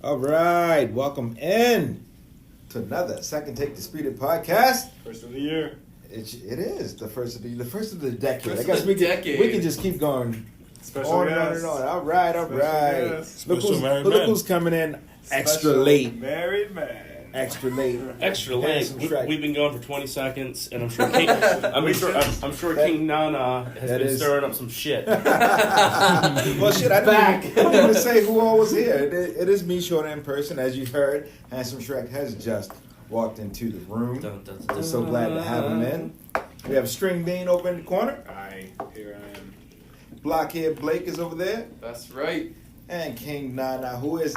All right, welcome in to another Second Take Disputed podcast. First of the year. It is the first of the decade. First I guess of we the can decade. just keep going Special on guest. and on and on. All right. Look Special who's coming in extra Special late. Married man. Extra late. Extra late. Handsome Shrek. We've been going for 20 seconds, and I'm sure I'm sure King Nana has been stirring up some shit. Well, shit, I didn't even say who all was here. It is me, Shorter-In-Person. As you heard, Handsome Shrek has just walked into the room. Dun, dun, dun, We're so glad to have him in. We have String Bean over in the corner. Aye, here I am. Blockhead Blake is over there. That's right. And King Nana, who is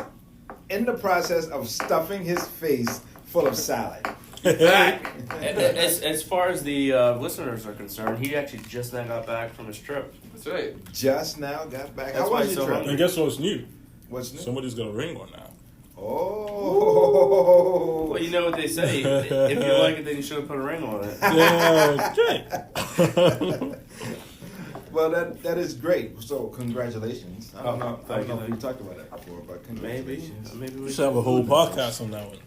in the process of stuffing his face full of salad. As far as the listeners are concerned, he actually just now got back from his trip. That's right. Just now got back. That's How why was he's your so trip? hungry. And guess what's new? What's new? Somebody's got a ring on now. Oh. Well, you know what they say. If you like it, then you should have put a ring on it. Yeah, Jay. Well, that is great. So, congratulations. I don't know thank if you. we talked about that before, but congratulations. Maybe We we should have a whole podcast on that one.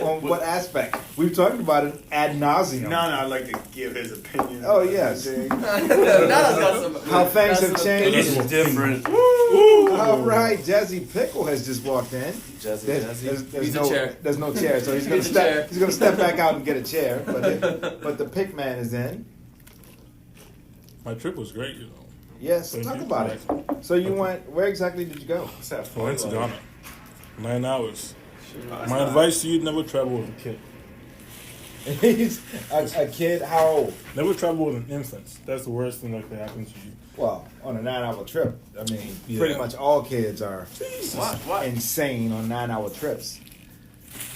on what aspect? We've talked about it ad nauseum. No, I'd like to give his opinion. Oh, yes. How things have changed. It's different. All right, Jazzy Pickle has just walked in. Jazzy. There's Needs a no chair. There's no chair, so he's gonna Needs a chair. step. He's gonna step back out and get a chair. But the pick man is in. My trip was great, you know. Yes, Thank talk you. about it. So you went. Where exactly did you go? What's that? I went to Ghana. 9 hours. That's My not- advice to you: never travel with a kid. He's a kid. How old? Never travel with an infant. That's the worst thing that could happen to you. Well, on a 9-hour trip. I mean, Yeah. pretty much all kids are What? insane on 9-hour trips.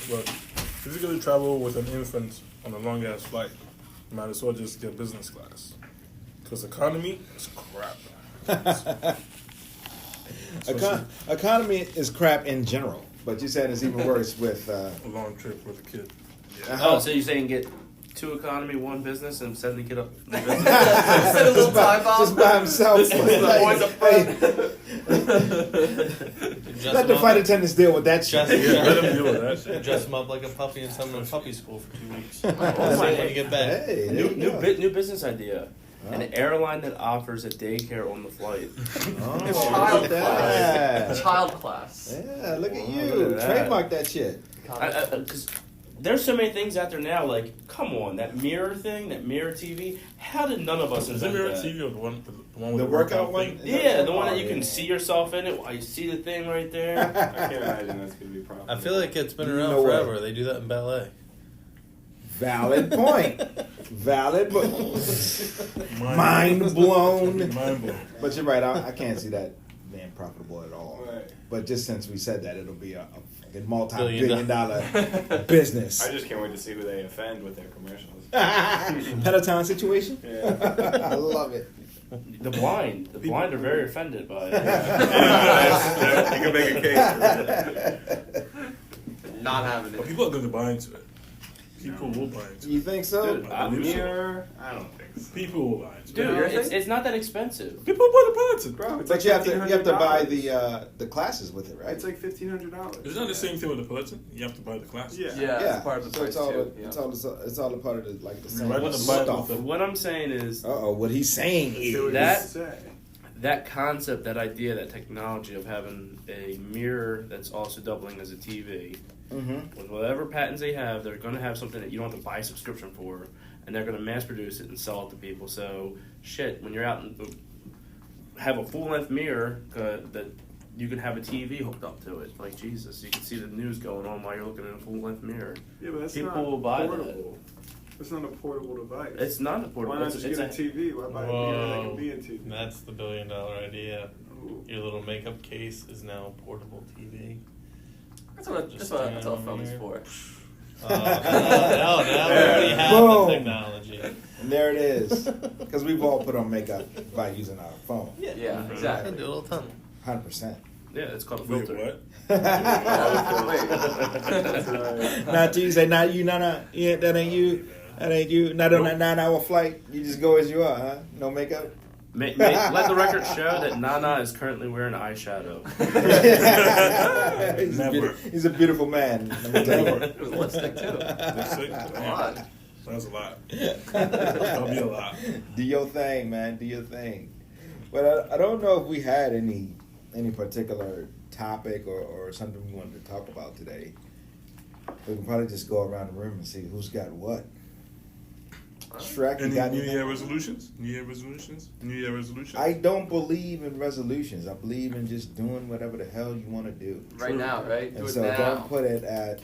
But if you're gonna travel with an infant on a long ass flight, you might as well just get business class. Because economy is crap. Economy is crap in general, but you said it's even worse with. A long trip with a kid. Oh, so you're saying get 2 economy, 1 business, and send the kid up to business? Instead of little time bomb. Just by himself. This is the boys up front. Let the flight attendants deal with that shit. Let them deal with that shit. Dress him up like a puppy and send him to puppy school for 2 weeks. Oh my When you get back. Hey, there you go. New business idea. An airline that offers a daycare on the flight. Oh, Child look at that. class. Child class. Yeah, look at you. Look at that. Trademark that shit. Because there's so many things out there now. Like, come on, that mirror thing, that mirror TV. How did none of us Is it invent mirror that? TV or the one with The the workout workout one? thing? Yeah, the one that you Oh, can yeah. see yourself in it while you see the thing right there. I can't imagine that's going to be profitable. I feel like it's been around No way. forever. They do that in ballet. Valid point. Valid, but mind blown. Mind blown. But you're right. I can't see that being profitable at all. Right. But just since we said that, it'll be a fucking multi-billion Billion dollar business. I just can't wait to see who they offend with their commercials. Peloton situation. Yeah. I love it. The blind are very offended by it. You can make a case for it. Not having But it. people are going to buy into it. People will buy into You it. think so? Dude, A mirror? I don't think so. People will buy into Dude, it. it's not that expensive. People buy the Peloton. Bro, it's But like you have to buy $1,500. the classes with it, right? It's like $1,500. It's not the same thing with the Peloton. You have to buy the classes. Yeah. Yeah, it's part of the so price it's all too. it's all a part of the like the same Right, What, the buy stuff. with what I'm saying is What he's saying See what is That- you say. that concept, that idea, that technology of having a mirror that's also doubling as a TV. With whatever patents they have, they're going to have something that you don't have to buy a subscription for, and they're going to mass produce it and sell it to people. So, shit, when you're out and have a full-length mirror that you can have a TV hooked up to it. Like, Jesus, you can see the news going on while you're looking in a full-length mirror. Yeah, but that's People not will buy portable. It's not a portable device. It's not a portable. Why not it's just get a TV? Why buy a mirror that Whoa. can be a TV? That's the $1 billion idea. Ooh. Your little makeup case is now a portable TV. That's what a phone is for. Now we already have Boom. the technology. and there it is. Because we've all put on makeup by using our phone. Yeah, I exactly. do a little tunnel. 100%. Yeah, it's called a Wait, filter. what? Not you say not you, yeah, that ain't you. That ain't you. Not on that 9-hour flight. You just go as you are, huh? No makeup. Let the record show that Nana is currently wearing eyeshadow. He's a beautiful man. Let me tell you. It was lipstick too. Come on. That's a lot. That'll be a lot. Do your thing, man. Do your thing. But I don't know if we had any particular topic or something we wanted to talk about today. We can probably just go around the room and see who's got what. Shrek, you Any got New anything? Year resolutions? New Year resolutions? I don't believe in resolutions. I believe in just doing whatever the hell you want to do. Right now, right? Do And it so now. don't put it at,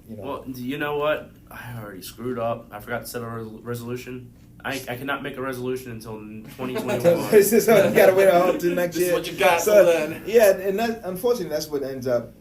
Well, you know what? I already screwed up. I forgot to set a resolution. I cannot make a resolution until 2021. This is how you gotta wait until next This is year. what you got till then. Yeah, and that, unfortunately, that's what ends up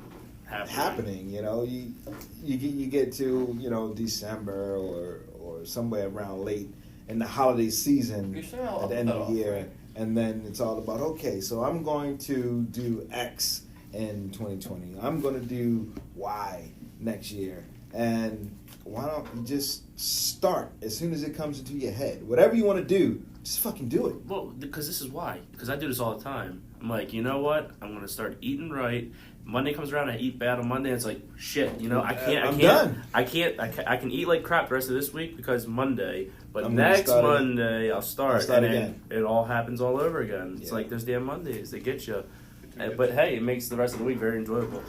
Happening. You know, you get to December or somewhere around late in the holiday season You're still at the end of off, the year, right? and then it's all about, okay, so I'm going to do X in 2020. I'm going to do Y next year, and why don't you just start as soon as it comes into your head? Whatever you want to do, just fucking do it. Well, because this is why. Because I do this all the time. I'm like, you know what? I'm going to start eating right. Monday comes around, I eat bad on Monday. It's like, shit, I can't. done. I can eat like crap the rest of this week because Monday. But I'm gonna next start Monday, I'll start. start and again. then it all happens all over again. It's Yeah. like those damn Mondays. They get you. But hey, it makes the rest of the week very enjoyable.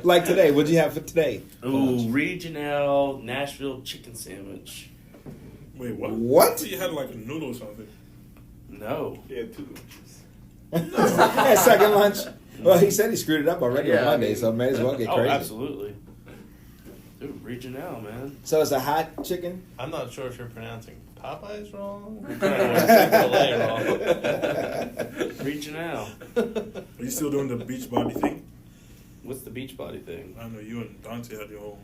Like today, what'd you have for today? Ooh, Regional Nashville chicken sandwich. Wait, what? What? So you had like a noodle or something? No. Yeah, 2 lunches. Yeah, second lunch. Well, he said he screwed it up already on Yeah, Monday, I mean- so may as well get Oh, crazy. absolutely. Dude, Regional, man. So it's a hot chicken? I'm not sure if you're pronouncing Popeyes wrong. You're pronouncing Chick-fil-A wrong. Regional. Are you still doing the beach body thing? What's the beach body thing? I know you and Dante had your own.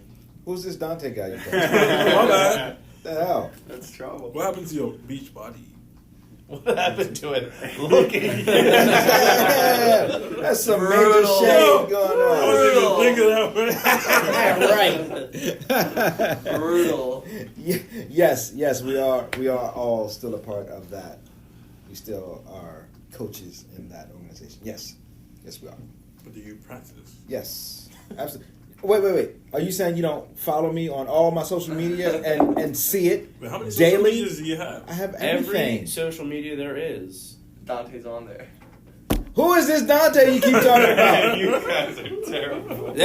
Who's this Dante guy you talking My about? bad. What the hell? That's trouble. What happened to your beach body? What happened to it? Looking. That's some major Brutal. shade going I on. wasn't even thinking that way. Right. Brutal. Yes, we are all still a part of that. We still are coaches in that organization. Yes, we are. But do you practice? Yes, absolutely. Wait. Are you saying you don't follow me on all my social media and see it Wait, how many social daily? medias do you have? I have Every everything. social media there is. Dante's on there. Who is this Dante you keep talking about? You guys are terrible.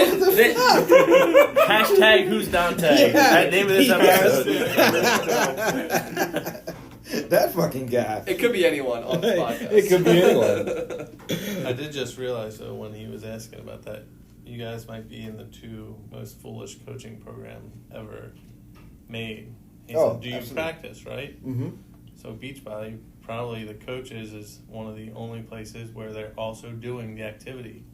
Hashtag who's Dante? That name of this episode. That fucking guy. It could be anyone on this podcast. It could be anyone. I did just realize though when he was asking about that, you guys might be in the 2 most foolish coaching program ever made. He said, do you absolutely. practice, right? Mm-hmm. So Beachbody, probably the coaches is one of the only places where they're also doing the activity.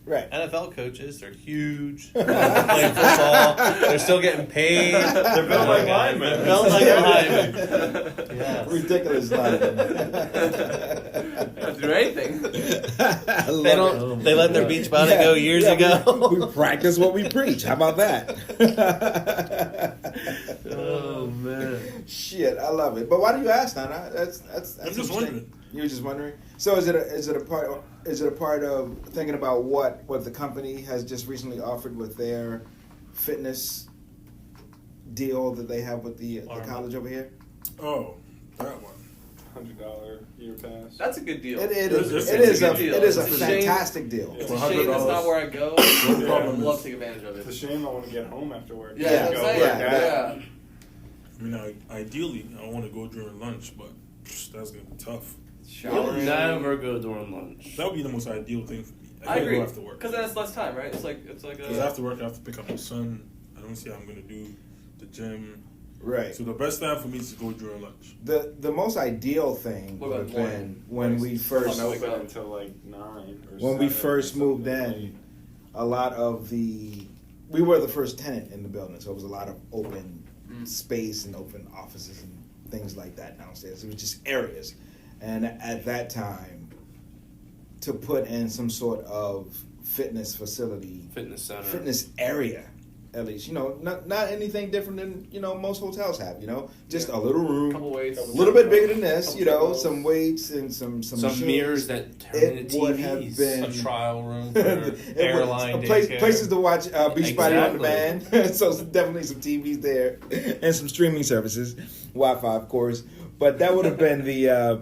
Right. NFL coaches, they're huge. They're playing football. They're still getting paid. They're built like linemen. Built like linemen. Yes. Ridiculous lineman. Don't do anything. They don't. They let their beach body go years ago. We practice what we preach. How about that? Oh man. Shit, I love it. But why do you ask, Nana? That's I'm just interesting. wondering. You were just wondering. So is it a part of thinking about what the company has just recently offered with their fitness deal that they have with the college over here? Oh, that one. $100 year pass. That's a good deal. It It's is a a good deal. it is a It's a shame. fantastic deal. Yeah. It's a shame that's not where I go. Yeah. I'd love to take advantage of It's a it. shame I want to get home after work. Yeah, Yeah. that's what I'm Go saying. work out. Yeah. I mean, ideally, I want to go during lunch, but that's gonna be tough. You'll Showering. never go during lunch. That would be the most ideal thing for me. I gotta agree. go after work. Because then it's less time, right? It's like Because after work, I have to pick up my son. I don't see how I'm gonna do the gym. Right. So the best time for me is to go during lunch. The most ideal thing What would about have been when Like, we it's first not open until like 9 or when we 7 first or moved something. in. A lot of we were the first tenant in the building, so it was a lot of open space and open offices and things like that downstairs. It was just areas, and at that time, to put in some sort of fitness facility, Fitness center. fitness area, at least. Not anything different than most hotels have. Just a little room, Couple weights. a little bit bigger than this. Couple tables. Some weights and some machines. mirrors that turn It into would TVs. have been A trial room for it airline was daycare. places to watch Beachbody on Exactly. demand. So definitely some TVs there and some streaming services, Wi-Fi of course. But that would have been the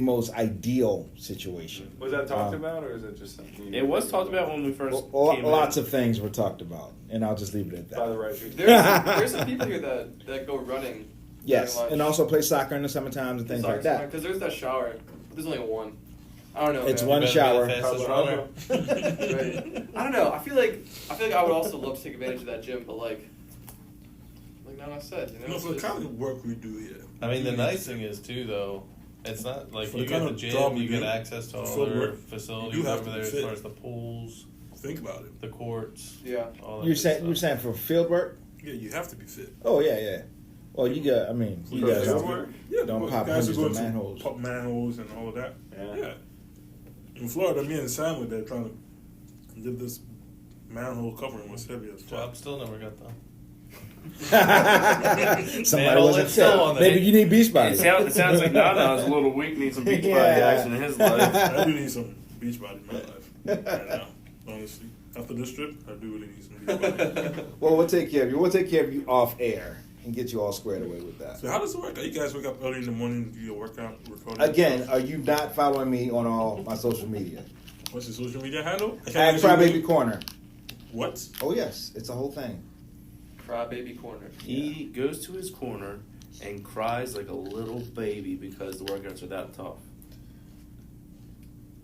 most ideal situation. Was that talked about, or is it just something? It was talked about when we first came Lots in. of things were talked about, and I'll just leave it at by that. the right people. There's some people here that go running. Yes, during lunch. and also play soccer in the summertime and things like that. Because there's that shower. But there's only one. I don't know. It's man. one You better be shower. the fastest runner. Right. I don't know. I feel like I would also love to take advantage of that gym, but like Nana said, For the it's- kind of work we do here. I mean, the nice thing is too, though, it's not like For you the get kind the of gym, job we you get do, access to all for their work, facilities you have over to there as fit. far as the pools, Think about it. the courts. Yeah. All that You're good saying stuff. for field work? Yeah, you have to be fit. Oh yeah. Well, you got. I mean, you For guys field don't, work? Yeah, don't the pop guys who hundreds go of to manholes. Pop manholes and all of that. Yeah. In Florida, me and Sam were there trying to get this manhole covering was heavy as fuck. Job still never got done. Somebody Manhole wasn't is still fit. on there. Maybe you need Beachbody. It sounds like Nana's a little weak, needs some beach body Yeah. action in his life. I do need some beach body in my life right now. Honestly, after this trip, I do really need some beach body. Well, we'll take care of you. We'll take care of you off air and get you all squared away with that. So how does it work? You guys wake up early in the morning, do your workout, recording? Again, are you not following me on all my social media? What's your social media handle? At Crybaby Corner. What? Oh yes, it's a whole thing. Crybaby corner. He goes to his corner and cries like a little baby because the workouts are that tough.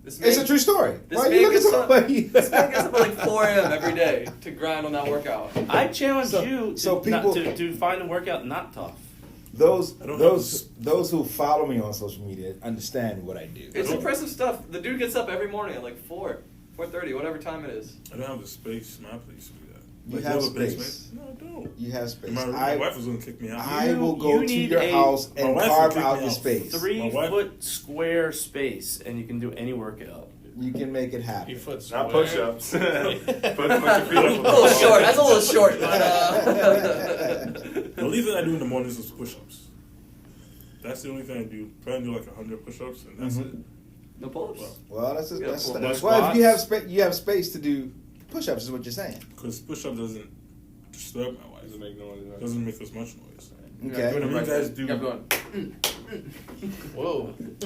This It's man- a true story. This Why are man you looking gets so up- funny? This man gets up at like 4 a.m. every day to grind on that workout. I challenge So- you to, so people- to find a workout not tough. Those I don't those who follow me on social media understand what I do. It's impressive stuff. The dude gets up every morning at like 4:30, whatever time it is. I don't have the space in my place to do that. You Like, have a basement? space. No, I don't. You have space. My wife was going to kick me out. I will go You to need your a- house My and wife will carve kick out me the out. space. 3 My wife- foot square space, and you can do any workout. You can make it happen. 3 foot Not square. push-ups. Put your feet up on the A little short. That's a little short, but The only thing I do in the mornings is push-ups. That's the only thing I do. Try and do like 100 push-ups, and that's it. no pull-ups. Well, that's Yeah, that's pull- no well. If you have squats. you have space to do push-ups, is what you're saying. Because push-up doesn't disturb my wife. Doesn't make noise. It doesn't make as much noise. Okay. What do you guys do? Keep going. Whoa. Wait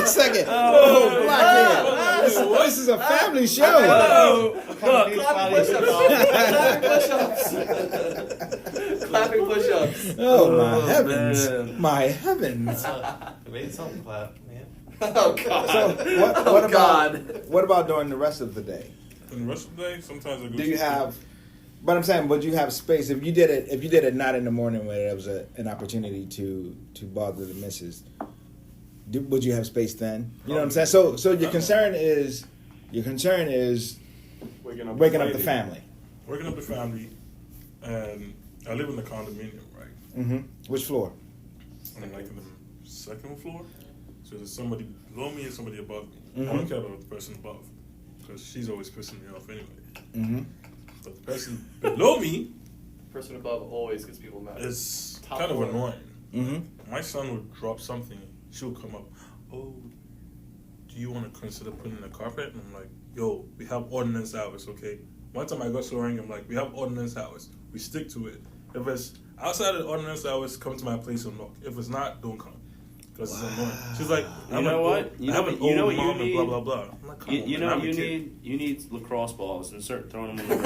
a second. Whoa, Blockhead. This is a family show. Clapping push-ups. Clapping push-ups. Oh my Oh, heavens! man. My heavens! It made something clap, man. Oh God. So what Oh, about God. what about during the rest of the day? And the rest of the day, sometimes I go Do you have? But I'm saying, would you have space if you did it not in the morning when there was an opportunity to bother the missus? Would you have space then? You know what I'm saying? So your concern is Waking up waking up the family. Working up the family, and I live in a condominium, right? Mm-hmm. Which floor? I'm like in the second floor. So there's somebody below me and somebody above me. I Mhm. don't care about the person above, because she's always pissing me off anyway. Mm-hmm. But the person below me Person above always gets people mad. is Top kind of floor. annoying. Mm-hmm. My son would drop something, she'll come up, oh, do you want to consider putting in a carpet? And I'm like, yo, we have ordinance hours, okay? One time I got so angry, I'm like, we have ordinance hours. We stick to it. If it's outside of the ordinance hours, come to my place and knock. If it's not, don't come. Because it's annoying. She's like, You know what? You I have know an what- you know old what you mom and need? blah, blah, blah. I'm like, come on, You man, know I'm a you kid. need lacrosse balls and start throwing them on the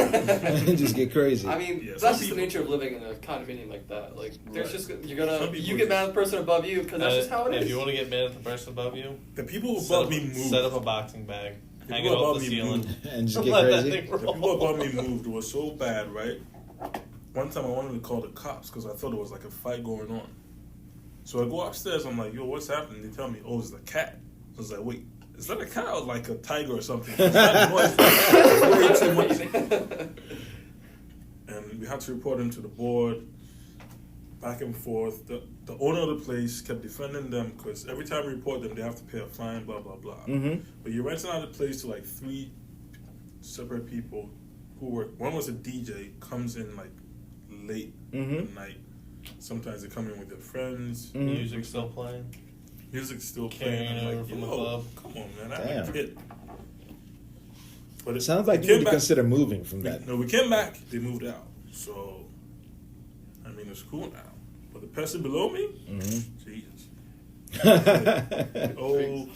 ground. Just get crazy. I mean, Yeah, some that's just the people- nature of living in a condominium like that. Like, there's Right. just you're gonna Some people you get mad at the person above you because that's just how it If is. you want to get mad at the person above you, The people who set above up, me moved. set up a boxing bag, The hang it people off above the me ceiling. moved. And just get Let that crazy. thing The roll. people above me moved. It was so bad, right? One time I wanted to call the cops because I thought it was like a fight going on. So I go upstairs. I'm like, yo, what's happening? They tell me, oh, it's the cat. I was like, wait, is that a cat or like a tiger or something? It's that noise. It's way too much. And we had to report him to the board. Back and forth. The owner of the place kept defending them because every time we report them, they have to pay a fine, blah, blah, blah. Mm-hmm. But you're renting out the place to like 3 separate people who work. One was a DJ, comes in like late at night. Sometimes they come in with their friends. Music still playing. Music's still Carrying playing. I'm over like, from the yo, club. come on, man. I'm Damn. a kid. But It sounds like we you came need to back- consider moving from that. No, we came back. They moved out. So, I mean, it's cool now. But the person below me, Jesus. Oh,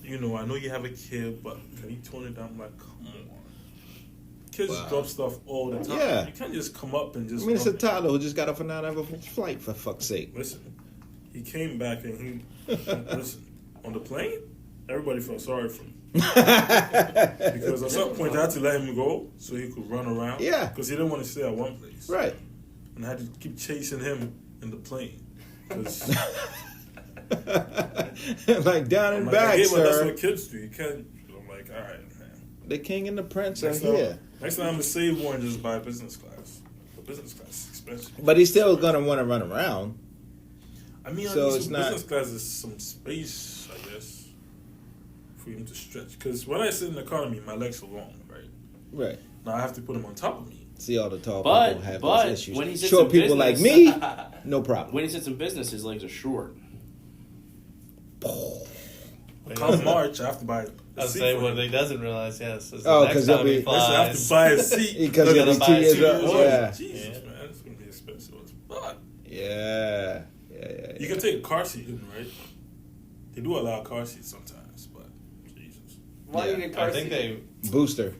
you know, I know you have a kid, but can you tone it down? I'm like, come on. Kids drop stuff all the time. Yeah. You can't just come up and just. I mean, it's a dump it. toddler who just got off a 9-hour flight, for fuck's sake. Listen, he came back and he listen on the plane. Everybody felt sorry for him because at some point I had to let him go so he could run around. Yeah. Because he didn't want to stay at one place. Right. And I had to keep chasing him in the plane. 'Cause Like down I'm and like, back, that's sir. what kids do. You can't. I'm like, all right, man. The king and the prince are Next here. time I'm gonna save more and just buy business class. But business class is expensive. But he's still going to want to run around. I mean, So so it's not- business class is some space, I guess, for him to stretch. Because when I sit in the economy, my legs are long, right? Right. Now I have to put him on top of me. See, all the tall But- people have but those issues. when he sits Short in people like me, no problem. When he sits in business, his legs are short. Come March, I have to buy a I'll seat say for what him. he doesn't realize, yes, is Oh, the 'cause next he'll time be- he Listen, I have to flies. buy a seat. Because Look he'll at be the 2 buy years seat. old. Oh, Yeah. Jesus, Yeah. man, it's gonna be expensive as fuck. Yeah. You can take a car seat in, right? They do allow car seats sometimes, but Jesus. Why do you Yeah. get car I think seat? they Booster.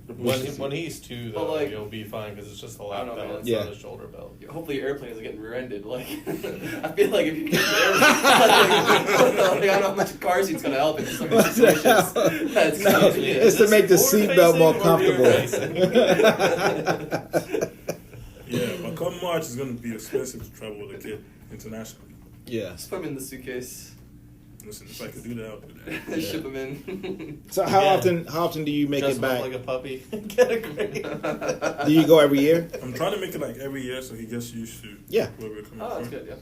when he's 2 But, though, like- you'll be fine because it's just a I lap don't know, belt man. instead Yeah. of a shoulder belt. Hopefully your airplane isn't getting rear-ended. Like, I feel like if you get the airplane, like, I don't know how much a car seat's gonna help in some of these What the situations. hell? That's No, crazy. it's to make the seatbelt more comfortable. Yeah, but come March, it's gonna be expensive to travel with a kid internationally. Yeah. Just put him in the suitcase. Listen, if I could do that, I'll do that. Ship him in. So how Yeah. often do you make Dress it him up back? like a puppy. Get a grade. Do you go every year? I'm trying to make it like every year so he gets used to Yeah. where we're coming Oh, that's from. good. Yeah.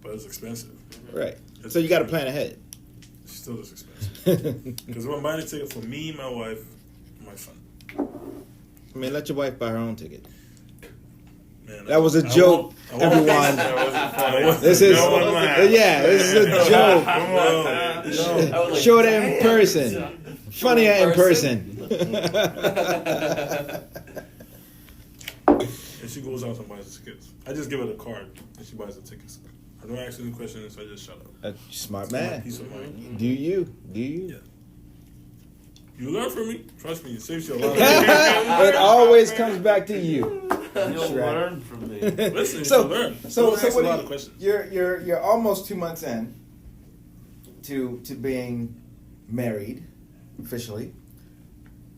But it's expensive. Right. So you got to plan ahead. It's still just expensive. Because if I'm buying a ticket for me, my wife, my son. I mean, let your wife buy her own ticket. Man, That was a I joke, won't- I won't- everyone. That wasn't funny. This is, No, I'm not. yeah, this is a joke. Come on, man. I was like, Shorter in damn. person, funnier in person. And she goes out and buys the tickets. I just give her the card and she buys the tickets. I don't ask any questions, I just shut up. A smart It's my man. peace of mind. Do you? Do you? Yeah. You learn from me. Trust me, it saves you a lot of It always comes back to you. You'll Shrek. learn from me. Listen, So- you learn. So Don't ask what a lot do of questions. you're almost 2 months in to being married officially.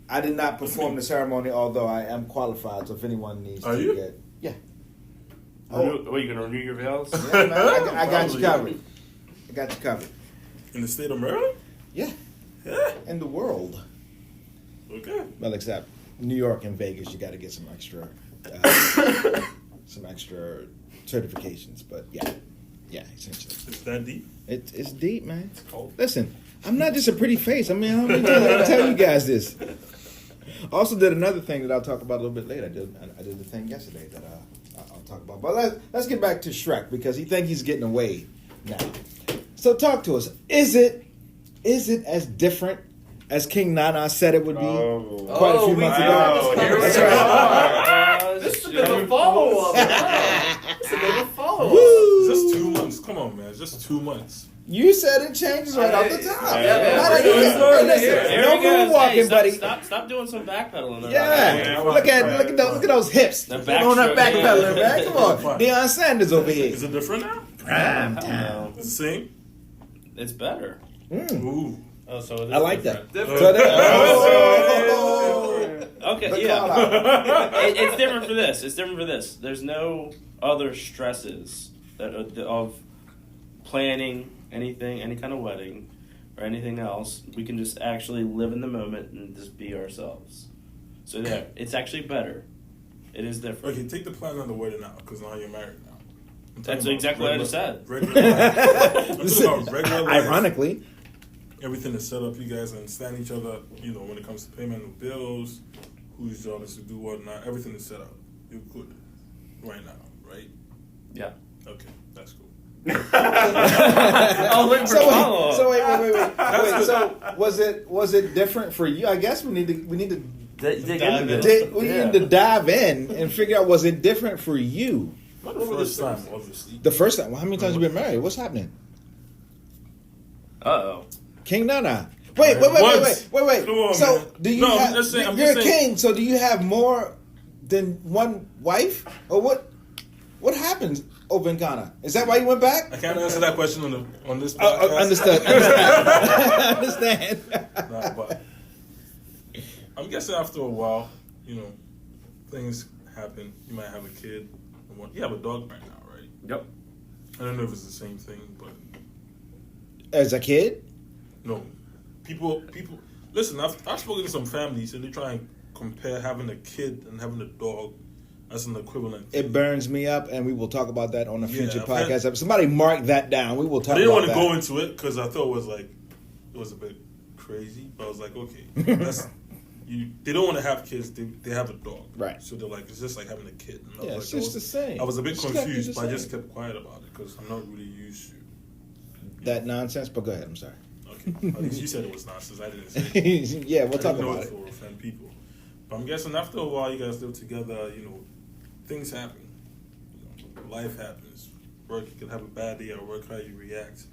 I did not perform the ceremony, although I am qualified. So if anyone needs Are to you? get, yeah, What, are you gonna renew your vows? yeah man, I got you Probably. covered. I got you covered. In the state of Maryland? Yeah, Yeah. in the world. Okay. Well, except New York and Vegas, you got to get some extra certifications. But yeah, essentially, It's that deep. it's deep, man. It's cold. Listen, I'm not just a pretty face. I mean, I'm gonna tell you guys this. Also, did another thing that I'll talk about a little bit later. I did the thing yesterday that I'll talk about. But let's get back to Shrek because he thinks he's getting away now. So talk to us. Is it as different as King Nana said it would be quite a few we months did ago? have this Here we That's go. right. This is a bit of a follow-up. This is a bit of a follow-up. Woo! Just 2 months. Come on, man. Just 2 months. You said it changes right off the top. Yeah, man. Not We're a- doing hey, it. listen, Here no he goes. moonwalking, Hey, buddy. Stop doing some backpedaling. there. Yeah, look at those hips. The Going up backstroke. backpedaling, man. Come on, Fine. Deion Sanders over here. Is it different now? Prime I don't time. know. It's the same? It's better. Ooh. Oh, so it is I like that. different. So Okay, The yeah. call out. It's different for this. It's different for this. There's no other stresses that of planning anything, any kind of wedding, or anything else. We can just actually live in the moment and just be ourselves. So yeah, it's actually better. It is different. Okay, take the plan on the wedding now, because now you're married now. I'm That's talking about exactly what I just regular- said. Regular life. I'm talking about regular life. Ironically, everything is set up. You guys understand each other. You know, when it comes to payment of bills, whose job is to do what not. Everything is set up. You're good right now, right? Yeah. Okay, that's cool. Oh, look for follow-up. So wait. So was it different for you? I guess we need to Dig Dive into in. this. we need to dive in and figure out, was it different for you Not the first time, obviously. the first time? Well, how many times you been married? What's happening? Uh-oh. King Nana. Wait. Once. Wait. Come on, So man. do you No, I'm have? just saying- I'm You're just a saying- king. So do you have more than one wife, or what? What happens over in Ghana? Is that why you went back? I can't answer that question on this podcast. Understood. Understand. Nah, but I'm guessing after a while, you know, things happen. You might have a kid. You have a dog right now, right? Yep. I don't know if it's the same thing, but As a kid? no. People. Listen, I've spoken to some families, and they try and compare having a kid and having a dog as an equivalent. It burns me up, and we will talk about that on a future I've had- podcast. If somebody mark that down. We will talk I didn't about want to that. go into it because I thought it was a bit crazy. But I was like, okay, they don't want to have kids. They have a dog, Right. So they're like, it's just like having a kid. And I Yeah, was it's like, just the same. I was a bit It's exactly confused, the but I just same. kept quiet about it because I'm not really used to. That nonsense, but go ahead. I'm sorry. Okay, at least you said it was nonsense. I didn't say it. Yeah, we'll I talk didn't know about it it. will offend people. But I'm guessing after a while, you guys live together. You know, things happen. You know, life happens. Work. You can have a bad day at work. How you react.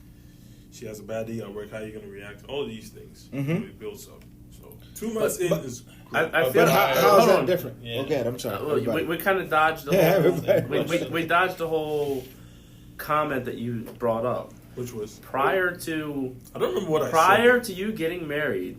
She has a bad day at work. How you gonna react? All of these things. Mhm. You know, it builds up. So 2 months in is great. I feel But how is hold that on. different? Yeah. Okay, I'm sorry. We everybody. kind of dodged the Yeah, whole. everybody. we dodged the whole comment that you brought up Which was prior to I don't remember what I prior said. to you getting married.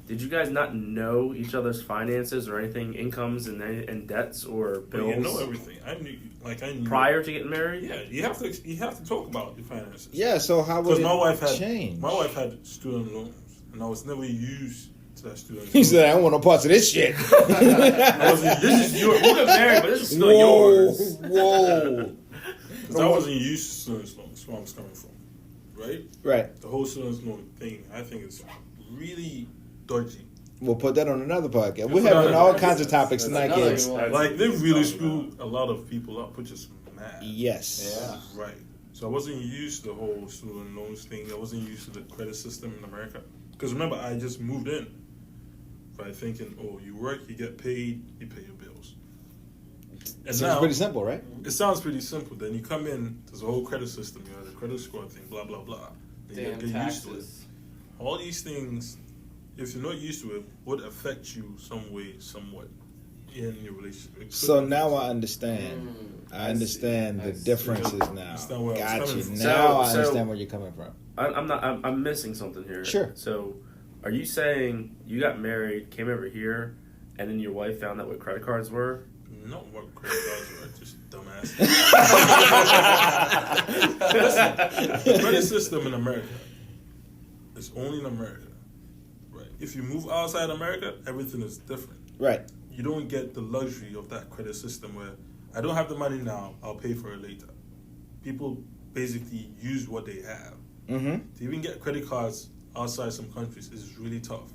Did you guys not know each other's finances or anything, incomes and debts or But bills you know everything. I knew. prior to getting married? Yeah, you have to talk about your finances. Yeah, so how would Because it my wife had change? student loans, and I was never used to that student. He loan. said, I don't want no parts of this shit. I wasn't This is your. We'll get married, but this is still Whoa, yours. whoa. Because I wasn't used to student loans. That's where I was coming from, right? Right. The whole student loan thing, I think, is really dodgy. We'll put that on another podcast. Yeah, We're put having that all on- kinds of topics that's tonight, another kids. one. Like they really screw a lot of people up, which is mad. Yes. Yeah. Right. So I wasn't used to the whole student loans thing. I wasn't used to the credit system in America. Because remember, I just moved in by thinking, oh, you work, you get paid, you pay your bills. And Sounds now, pretty simple, right? it sounds pretty simple. Then you come in, there's a whole credit system, you know, the credit score thing, blah, blah, blah. And you Damn get used to it. taxes. All these things, if you're not used to it, would affect you some way, somewhat in your relationship. It So could- now I understand. I understand the differences now. Understand where I was Got coming you. from. Now I So- understand where you're coming from. I'm missing something here. Sure. So, are you saying you got married, came over here, and then your wife found out what credit cards were? Not what credit cards were, just dumbass. The credit system in America is only in America, right? If you move outside America, everything is different. Right. You don't get the luxury of that credit system where I don't have the money now, I'll pay for it later. People basically use what they have. Mm-hmm. To even get credit cards outside some countries is really tough.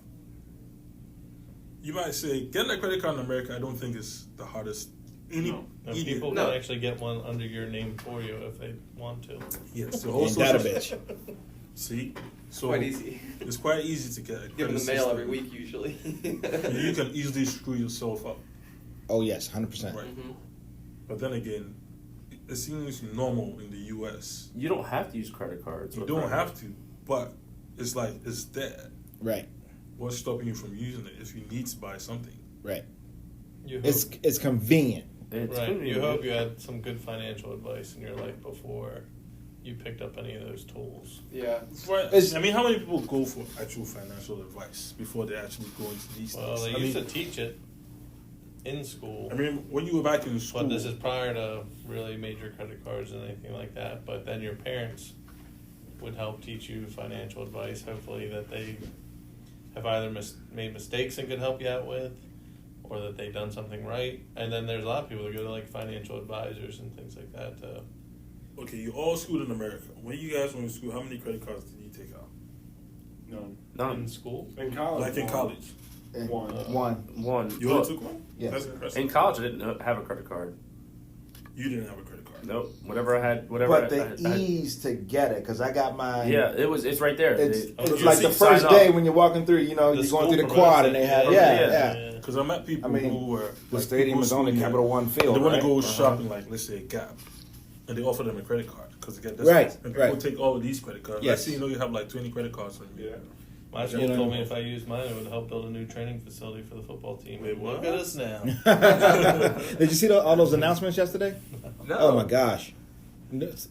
You might say, getting a credit card in America, I don't think is the hardest. And people No. can actually get one under your name for you if they want to. Yes, the whole Ain't that a social- bitch? See, so Quite easy. It's quite easy to get a Give them credit the mail system. every week usually. You can easily screw yourself up, Oh, yes, 100%. right? Mhm. But then again, it seems normal in the U.S. You don't have to use credit cards. You or don't credit. have to, but it's like it's there. Right. What's stopping you from using it if you need to buy something? Right. You hope, It's convenient. It's right. convenient. You hope you had some good financial advice in your life before you picked up any of those tools. Yeah. Right. It's- I mean, how many people go for actual financial advice before they actually go into these Well, things? they I used mean, to teach it in school. I mean, when you were back in school, But this is prior to really major credit cards and anything like that. But then your parents would help teach you financial advice, hopefully that they have either made mistakes and could help you out with, or that they've done something right. And then there's a lot of people that go to like financial advisors and things like that. okay, you all schooled in America. When you guys went to school, how many credit cards did you take out? None. In school? In college. Like in college. One. You only took one? Yes. That's impressive. In college, I didn't have a credit card. You didn't have a credit card. Nope. Whatever I had, whatever. But I the had, ease to get it, because I got mine. yeah, it's right there. It's you like see- the first sign day up. when you're walking through, you know, The you're going school through the quad promotes and they it, have, yeah. Because I met people I mean, who were The like, stadium people is on the who- Capital One field. They want right? to go shopping, like let's say Gap, and they offer them a credit card because they get this. Right, And people right. take all of these credit cards. Yes. Let's say you know you have like 20 credit cards on you. Yeah. My school You know- told me if I used mine, it would help build a new training facility for the football team. Wait, what? Look at us now. Did you see all those announcements yesterday? No. Oh my gosh!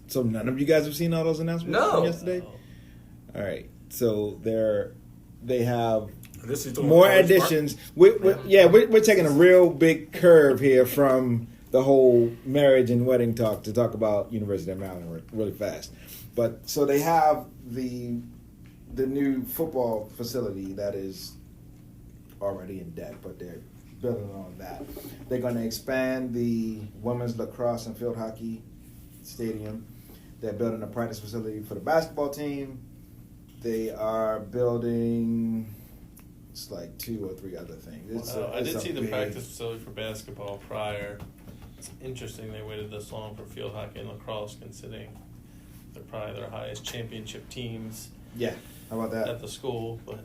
So none of you guys have seen all those announcements No. from yesterday? All right. So they have This is talking more about college additions. We're taking a real big curve here from the whole marriage and wedding talk to talk about University of Maryland really fast. But so they have the new football facility that is already in debt, but they're building on that. They're going to expand the women's lacrosse and field hockey stadium. They're building a practice facility for the basketball team. They are building, it's like 2 or 3 other things. I it's did a see the big- practice facility for basketball prior. It's interesting they waited this long for field hockey and lacrosse, considering they're probably their highest championship teams Yeah, how about at that? the school. But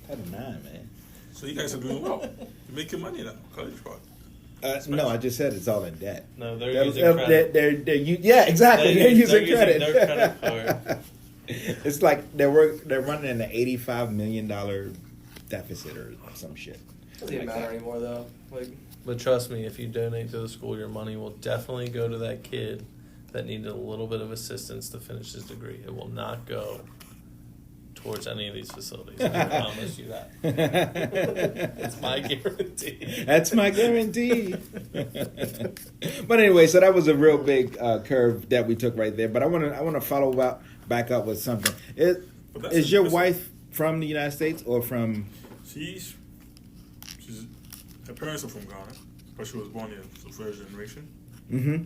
10-9, man. So you guys are doing well. You're making money now. College part. No, I just said it's all in debt. no, they're They're- using they're- credit. yeah, exactly. They're using credit. their credit card. It's like they're running an $85 million deficit or some shit. Doesn't even matter anymore though. Like, But trust me, if you donate to the school, your money will definitely go to that kid that needed a little bit of assistance to finish his degree. It will not go towards any of these facilities. I promise you that. It's my guarantee. That's my guarantee. But anyway, so that was a real big curve that we took right there. But I want to follow back up with something. But that's Is your impressive. wife from the United States or from? She's her parents are from Ghana, but she was born here, so first generation. Mm-hmm.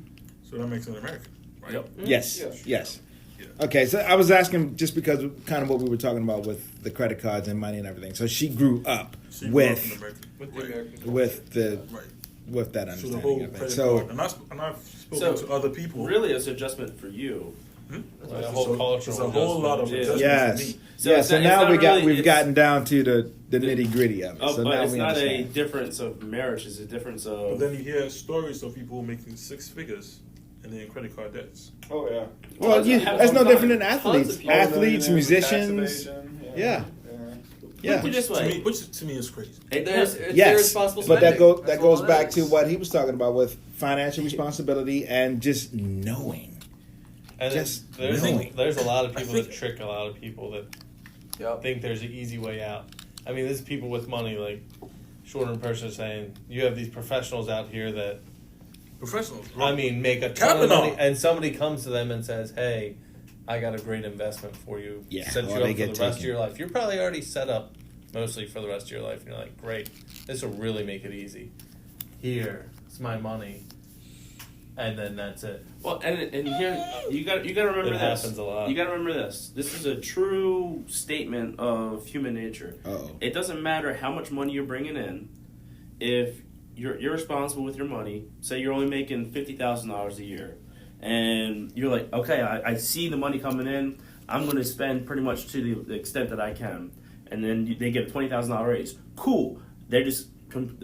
So that makes her an American, right? Yep. Yes. Yeah. Yes. Yeah. Okay, so I was asking just because of kind of what we were talking about with the credit cards and money and everything. So she grew up She grew up in with America. with the Right. American. Right. with that So the understanding whole of it. credit So card, and I've spoken So, to other people. Really, it's an adjustment for you. Like a whole cultural It's a whole lot of adjustment. adjustment yes, for me. So yeah. it's So not- it's now not really- we've it's- gotten down to the nitty gritty of it. So But now it's we not a understand. difference of marriage. It's a difference But of. then you hear stories of people making 6 figures and they're in credit card debts. Oh yeah. Well, Tons yeah, of that's no people. different than Tons of athletes. people. Athletes, musicians. Tax evasion, Yeah. Yeah. Put it this way. Which to me is crazy. It's Yes, irresponsible but that spending. that That's goes all it back is. to what he was talking about with financial responsibility and just knowing. And Just there's knowing. there's a lot of I people think- that trick a lot of people that Yep. think there's an easy way out. I mean, there's people with money like Shorter-In-Person saying you have these professionals out here that Professionals. I mean make a ton of Capital. money, and somebody comes to them and says, "Hey, I got a great investment for you. Yeah, set or you they up for get the rest of taken. your life." You're probably already set up mostly for the rest of your life, and you're like, "Great, this will really make it easy. Here, it's my money." And then that's it. Well, and here you got to remember It this. happens a lot. You got to remember this. This is a true statement of human nature. Uh-oh. It doesn't matter how much money you're bringing in. If you're irresponsible with your money, say you're only making $50,000 a year, and you're like, okay, I see the money coming in. I'm going to spend pretty much to the extent that I can, and then they get a $20,000 raise. Cool. They're just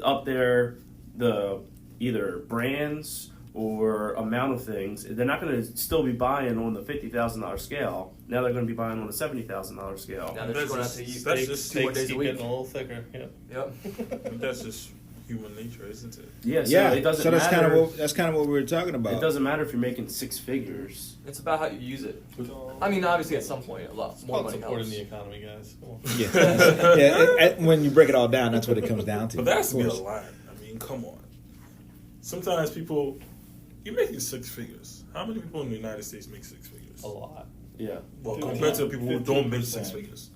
up there the either brands or amount of things. They're not going to still be buying on the $50,000 scale. Now they're going to be buying on the $70,000 scale. Now they're just going out to eat That's steak just 2 more Steaks days a keep week. getting a little thicker. Yep. Yep. That's just human nature, isn't it? Yeah, so Yeah. it doesn't So that's matter. kind of what we were talking about. It doesn't matter if you're making 6 figures. It's about how you use it. I mean, obviously, at some point, a lot more About money supporting helps. the economy, guys. Come on. Yeah. When you break it all down, that's what it comes down to. But that has to be a Of course. line. I mean, come on. Sometimes people, you're making 6 figures. How many people in the United States make 6 figures? A lot. Yeah. Well, compared to people who don't make 6 50%. figures.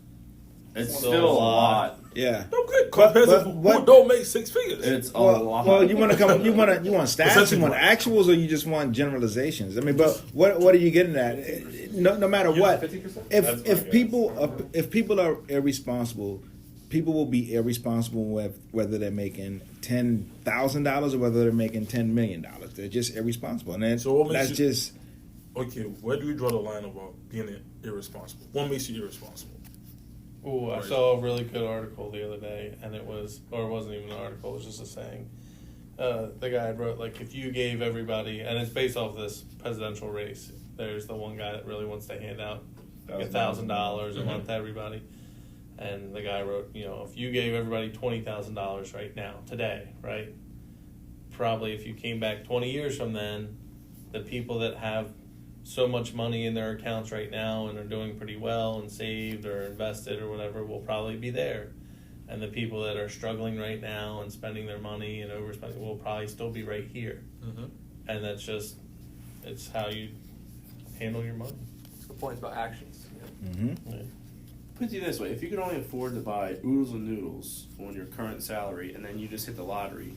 It's still a lot. Yeah. Okay, compared to who don't make six figures. It's a lot. Well, you want stats, you want actuals, or you just want generalizations? I mean, but what are you getting at? No matter what, 50%? if people are irresponsible, people will be irresponsible with whether they're making $10,000 or whether they're making $10 million. They're just irresponsible, and then that's just. Okay, where do we draw the line about being irresponsible? What makes you irresponsible? Ooh, I saw a really good article the other day, and it wasn't even an article, it was just a saying. The guy wrote, like, if you gave everybody, and it's based off this presidential race, there's the one guy that really wants to hand out like $1,000 a month to everybody. And the guy wrote, if you gave everybody $20,000 right now, today, right? Probably if you came back 20 years from then, the people that have so much money in their accounts right now and are doing pretty well and saved or invested or whatever will probably be there. And the people that are struggling right now and spending their money and overspending will probably still be right here. Mm-hmm. And that's just, it's how you handle your money. It's the point about actions. Yeah. Mm-hmm. Yeah. Put it this way, if you could only afford to buy oodles and noodles on your current salary and then you just hit the lottery,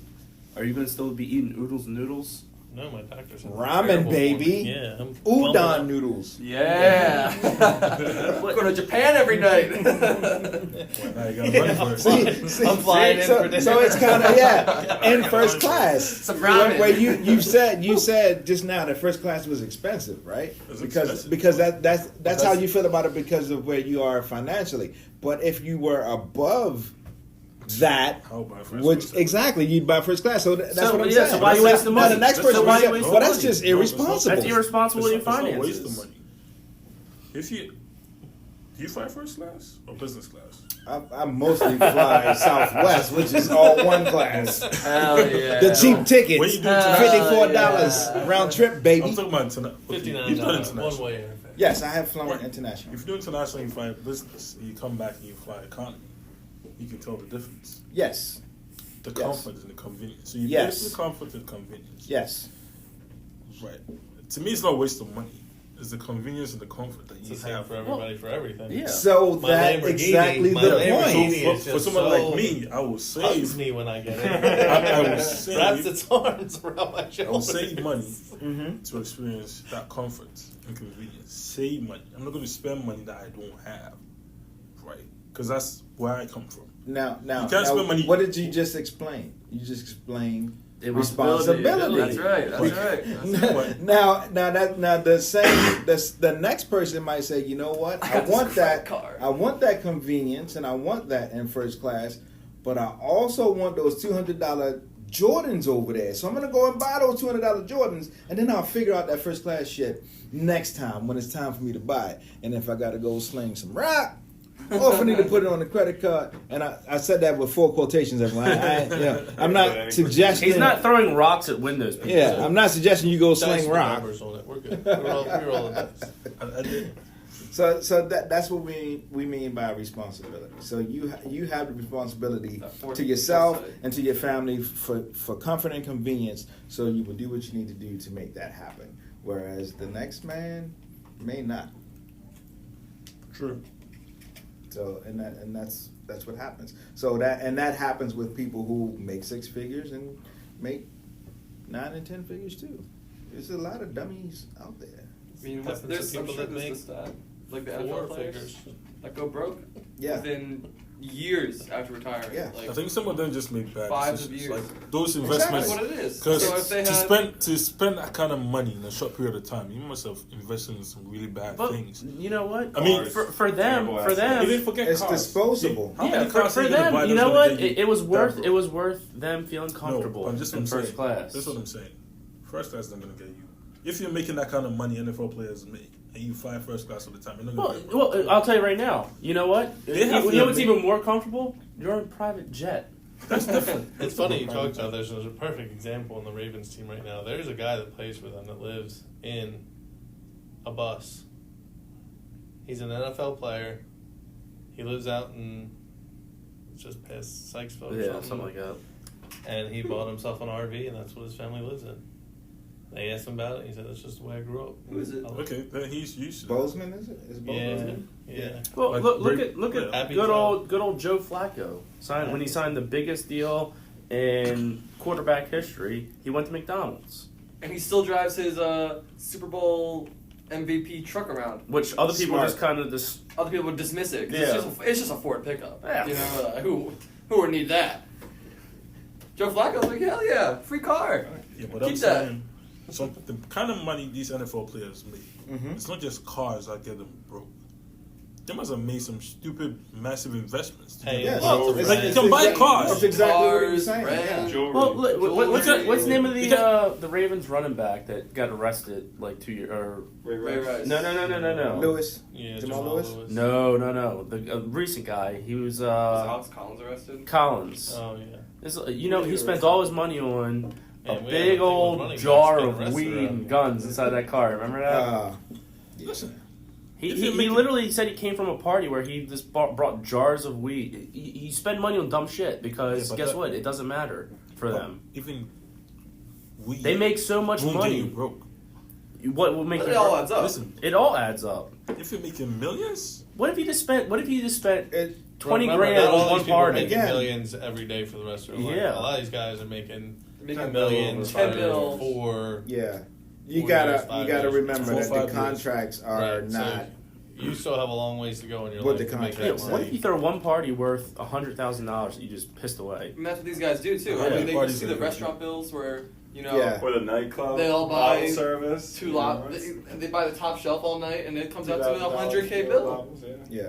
are you going to still be eating oodles and noodles? No, my doctor said Ramen, baby. Yeah, I'm Udon noodles. Yeah. Go to Japan every night. Now you gotta run for it. I'm flying in for dinner. So it's kind of in first class. Some ramen. Where you said just now that first class was expensive, right? It's Because expensive. that's how you feel about it because of where you are financially. But if you were above that, I'll buy first which class. exactly you'd buy first class. So that's what I'm saying. So why you waste the money? Now, the next person So why would say, you waste the well, that's money? just No, irresponsible. That's irresponsible with your It's not a finances. waste of money. Do you fly first class or business class? I mostly fly Southwest, which is all one class. Hell yeah. The cheap When tickets, you do international, $54 round trip, baby. I'm talking about international. You've done $59 international. one way airfare. Yes, I have flown international. If you do international, you fly business, and you come back and you fly economy. You can tell the difference. Yes, The Yes. comfort and the convenience. So you Yes. pay for the comfort and convenience. yes. Right. To me, it's not a waste of money. It's the convenience and the comfort that It's you the same have. for everybody for everything. Yeah. So My that Lamborghini- exactly my the Lamborghini point. is For just someone so like me, I will Hugs save. me when I get I it. will Wraps save. its arms around my I will shoulders. save money Mm-hmm. to experience that comfort and convenience. Save money. I'm not going to spend money that I don't have. Right. Because that's where I come from. Now, You can't spend money. what did you just explain? You just explained It responsibility. That's right. That's right. now the next person might say, you know what? I I got this want that. credit card. I want that convenience, and I want that in first class. But I also want those $200 Jordans over there. So I'm gonna go and buy those $200 Jordans, and then I'll figure out that first class shit next time when it's time for me to buy it. And if I gotta go sling some rock, or if I need to put it on the credit card, and I said that with 4 quotations, everyone. I'm not suggesting. He's not throwing rocks at windows. People. Yeah, I'm not suggesting you go Dice sling with rock. numbers on it. We're good. We're all the dice. I did. So that's what we mean by responsibility. So you have the responsibility to yourself and to your family for comfort and convenience. So you will do what you need to do to make that happen. Whereas the next man may not. True. So and that's what happens. So that happens with people who make 6 figures and make 9 and 10 figures too. There's a lot of dummies out there. I mean, Happens to there's people that make like the 4 NFL players figures. that go broke Yeah. within years after retiring. Yeah. Like, I think some of them just make bad 5 of decisions. years. Like those Exactly. investments. That's what it is. Because So if they to spend that kind of money in a short period of time, you must have invested in some really bad But things. you know what? I mean, for them, You didn't forget It's cars. disposable. How yeah, many for cars are you gonna buy them, you that's know gonna what? get you It was worth that it was worth them feeling comfortable No, I'm just in what I'm first saying. class. That's what I'm saying. First class isn't gonna get you. If you're making that kind of money NFL players make, and you fly first class all the time, you're not gonna get Well, I'll tell you right now. You know what? They have You to know what's make- even more comfortable? You're on a private jet. That's different. It's funny you talk about this. There's a perfect example in the Ravens team right now. There's a guy that plays for them that lives in a bus. He's an NFL player. He lives out in just past Sykesville or Yeah, something like that. And he bought himself an RV, and that's what his family lives in. They asked him about it. He said, "That's just the way I grew up." Who is it? Okay, then he's used to it. Bozeman, is it? Is it Bozeman? Yeah. Well, Like, look at Happy good Joe. old Joe Flacco. When he signed the biggest deal in quarterback history, he went to McDonald's, And he still drives his Super Bowl MVP truck around. which other people Smart. just kind of just. Other people would dismiss it. 'Cause Yeah. it's just a Ford pickup. Yeah. You know, who would need that? Joe Flacco's like, hell yeah, free car. Yeah, but Keep I'm that. saying, so the kind of money these NFL players make, it's not just cars that get them broke. They must have made some stupid, massive investments. Hey, Yes. well, It's- like, it's you can buy exactly- cars. That's exactly what Cars, he's saying. rent. Yeah. Jewelry. Well, what's the name of You got- the Ravens running back that got arrested like 2 years or Ray Ray Rice. Rice. no. Lewis. Yeah, Jamal Lewis? No. The recent guy. He was Was Alex Collins arrested? Collins. Oh yeah. He spends all his money on a Man, we big had people with old money jar getting of arrested weed around and here. guns inside that car. Remember that? Listen, He if you he make it- literally said he came from a party where he just brought jars of weed. He spend money on dumb shit because Yeah, but guess that- what? It doesn't matter for them. even we They make so much won't get you money. broke. What will make But you it all broke? adds up. Listen, It all adds up. if you're making millions, What if you just spent? What if you just spent It, 20 Remember, grand not all on these one people are party? making Again. millions every day for the rest of their life. Yeah. A lot of these guys are making Making millions, 10 mil. for yeah. You 4 gotta years, you 5 gotta years. remember 4 or that 5 the years. contracts are Right, not. so you still have a long ways to go in your What life the to make contract that say. What money. if you throw one party worth $100,000 that you just pissed away? And that's what these guys do too. Yeah, I mean, they parties see are the different. restaurant bills where you Yeah. Or the nightclub. They all buy bottle service. two lot. They buy the top shelf all night, and it comes out to a $100K bill. Yeah.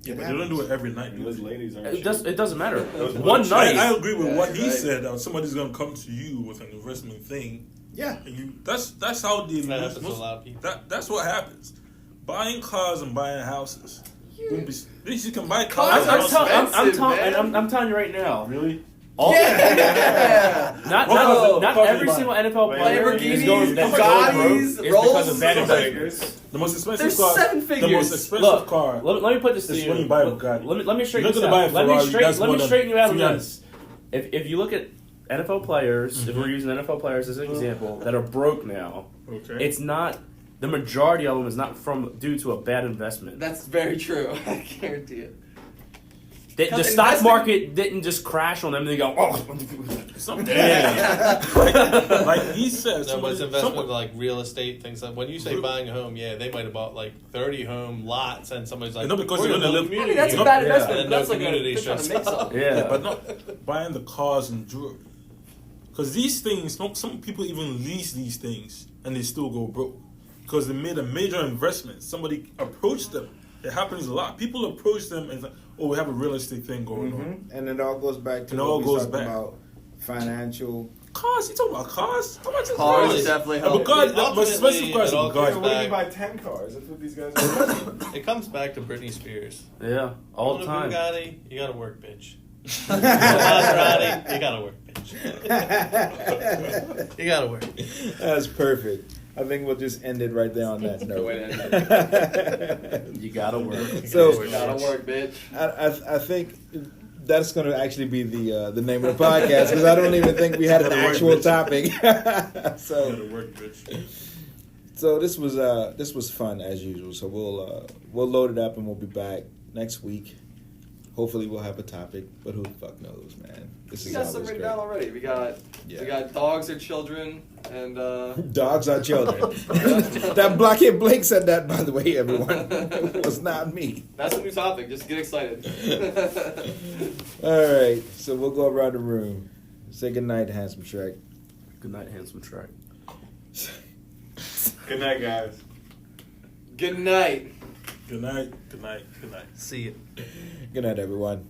yeah, but they don't do it every night. And those ladies are It doesn't matter. Those One ones- night. I agree with Yeah, what he right. said. Somebody's gonna come to you with an investment thing, Yeah. and that's how the That happens to a lot of people. That's what happens. Buying cars and buying houses. You can buy Cars cars. are and houses. expensive. I'm telling you right now. Really? All, Yeah. Not What every car single you NFL buy? player Lamborghinis, is going Bugattis, is because of bad Rolls. investments. The most expensive There's car. 7 The figures. most expensive Look, car. let me put this to It's you. when you buy a Bugatti. Let me straighten You're this not gonna out. buy a Ferrari, that's Let more me than straighten you out on 300. this. If you look at NFL players, if we're using NFL players as an example, that are broke now, Okay. it's not. The majority of them is not due to a bad investment. That's very true. I guarantee it. The Because stock investing- market didn't just crash on them and they go, oh, Something. yeah. Like he said, No, but it's somebody, investment like real estate, things like when you say buying a home, yeah, they might have bought like 30 home lots, and somebody's like, No, because we're you're gonna gonna build live- I community. mean, that's a Yeah. bad Yeah. investment. And But that's no like community they're trying to stress. make something. Yeah. but not buying the cars and jewelry. Because these things, some people even lease these things and they still go broke because they made a major investment. Somebody approached them. It happens a lot. People approach them and like, oh, we have a real estate thing going on. And it all goes back to It what all we goes talked back. about financial. Cars? You talking about cars? How much is Cars cars? definitely A help. Bugatti, the most expensive Ultimately, car is it a all Bugatti. comes What if you back. buy 10 cars? That's what these guys are. It comes back to Britney Spears. Yeah, all the You want time. a Bugatti, you gotta work, bitch. You want a Maserati, you gotta work, bitch. You gotta work. That's perfect. I think we'll just end it right there on that The way note. You gotta work. So- Gotta work, bitch. I think that's going to actually be the name of the podcast because I don't even think we had an Gotta work, actual bitch. topic. You gotta so work, bitch. this was fun as usual. So we'll load it up and we'll be back next week. Hopefully we'll have a topic, but who the fuck knows, man? This We is got some always written great. down already. We got dogs or children, and Dogs are children. That Blockhead Blake said that, by the way, everyone. It was not me. that's a new topic. Just get excited. All right, so we'll go around the room. Say goodnight, handsome Shrek. Good night, handsome Shrek. Good night, guys. Good night. Good night. Good night. Good night. See you. Good night, everyone.